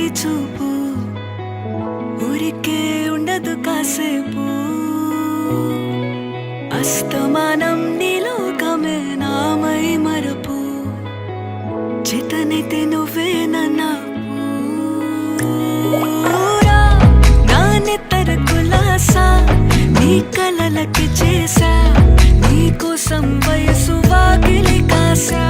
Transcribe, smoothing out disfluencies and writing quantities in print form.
కంటి చూపు ఊరికే ఉండదు కాసేపు అస్తమానం నీలోకమే నామై మరపు చేతనైతే నువ్వే నన్నా నానెత్తర కులాసా నీ కలలకి చేసా నీ కోసం వయసు వాకిలి కాసా